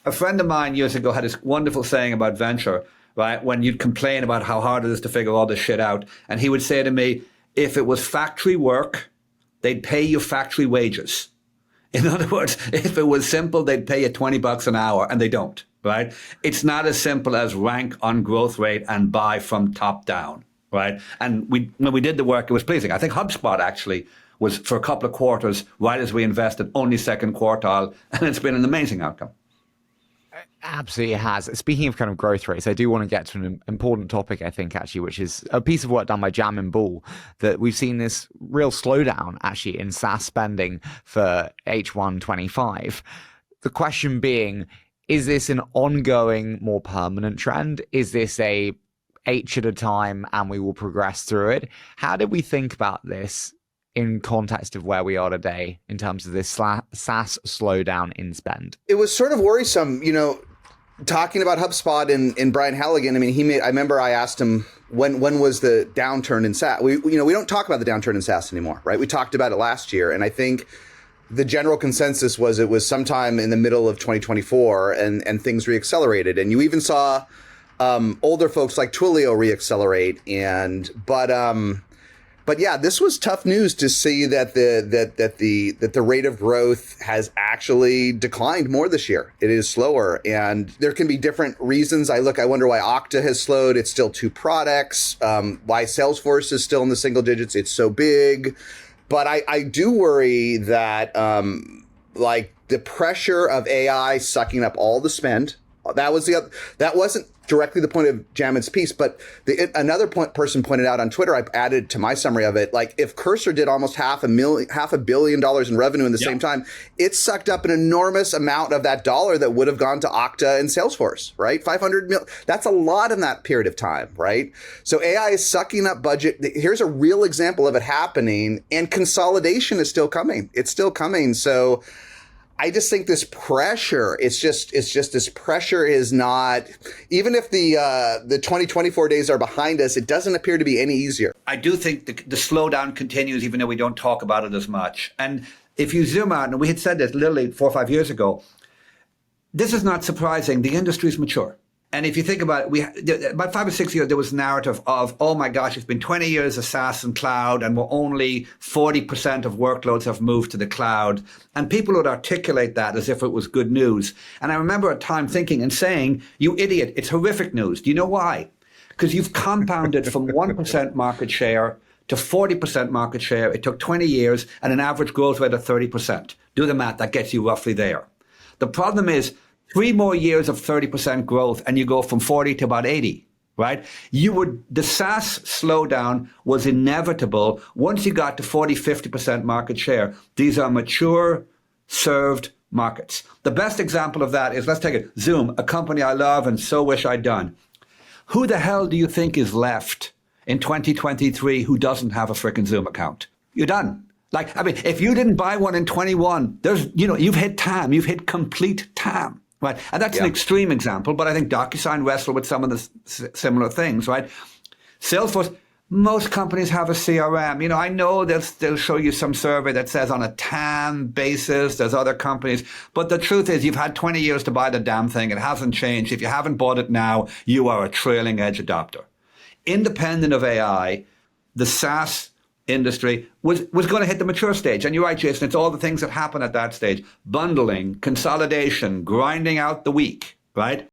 A friend of mine years ago had this wonderful saying about venture, right? When you'd complain about how hard it is to figure all this shit out. And he would say to me, if it was factory work, they'd pay you factory wages. In other words, if it was simple, they'd pay you $20 an hour, and they don't, right? It's not as simple as rank on growth rate and buy from top down, right? And when we did the work, it was pleasing. I think HubSpot actually was, for a couple of quarters, right as we invested, only second quartile, and it's been an amazing outcome. Absolutely has. Speaking of kind of growth rates, I do want to get to an important topic, I think, actually, which is a piece of work done by Jam and Bull, that we've seen this real slowdown, actually, in SaaS spending for H1 25. The question being, is this an ongoing, more permanent trend? Is this a H at a time and we will progress through it? How did we think about this in context of where we are today in terms of this SaaS slowdown in spend? It was sort of worrisome, talking about HubSpot and Brian Halligan. I mean, I remember I asked him when was the downturn in SaaS. We don't talk about the downturn in SaaS anymore, right? We talked about it last year, and I think the general consensus was it was sometime in the middle of 2024, and things reaccelerated. And you even saw older folks like Twilio reaccelerate, But yeah, this was tough news to see that the rate of growth has actually declined more this year. It is slower, and there can be different reasons. I wonder why Okta has slowed. It's still 2 products. Why Salesforce is still in the single digits. It's so big. But I do worry that the pressure of AI sucking up all the spend. That wasn't directly the point of Jamin's piece, but another person pointed out on Twitter, I added to my summary of it, like if Cursor did almost $500 million in revenue in the same time, it sucked up an enormous amount of that dollar that would have gone to Okta and Salesforce, right? 500 million. That's a lot in that period of time, right? So AI is sucking up budget. Here's a real example of it happening, and consolidation is still coming. It's still coming. So I just think this pressure, it's just this pressure is not, even if the 2024 days are behind us, it doesn't appear to be any easier. I do think the slowdown continues, even though we don't talk about it as much. And if you zoom out, and we had said this literally 4 or 5 years ago, this is not surprising. The industry is mature. And if you think about it, about 5 or 6 years, there was a narrative of, oh my gosh, it's been 20 years of SaaS and cloud, and we're only 40% of workloads have moved to the cloud. And people would articulate that as if it was good news. And I remember at time thinking and saying, you idiot, it's horrific news. Do you know why? Because you've compounded from 1% market share to 40% market share. It took 20 years and an average growth rate of 30%. Do the math, that gets you roughly there. The problem is, 3 more years of 30% growth and you go from 40 to about 80, right? The SaaS slowdown was inevitable once you got to 40, 50% market share. These are mature, served markets. The best example of that is, let's take it, Zoom, a company I love and so wish I'd done. Who the hell do you think is left in 2023 who doesn't have a frickin' Zoom account? You're done. If you didn't buy one in 21, you've hit TAM, you've hit complete TAM. Right. And that's an extreme example, but I think DocuSign wrestle with some of the similar things, right? Salesforce, most companies have a CRM. I know they'll show you some survey that says on a TAM basis, there's other companies. But the truth is you've had 20 years to buy the damn thing. It hasn't changed. If you haven't bought it now, you are a trailing edge adopter. Independent of AI, the SaaS industry was going to hit the mature stage. And you're right, Jason, it's all the things that happen at that stage. Bundling, consolidation, grinding out the weak, right?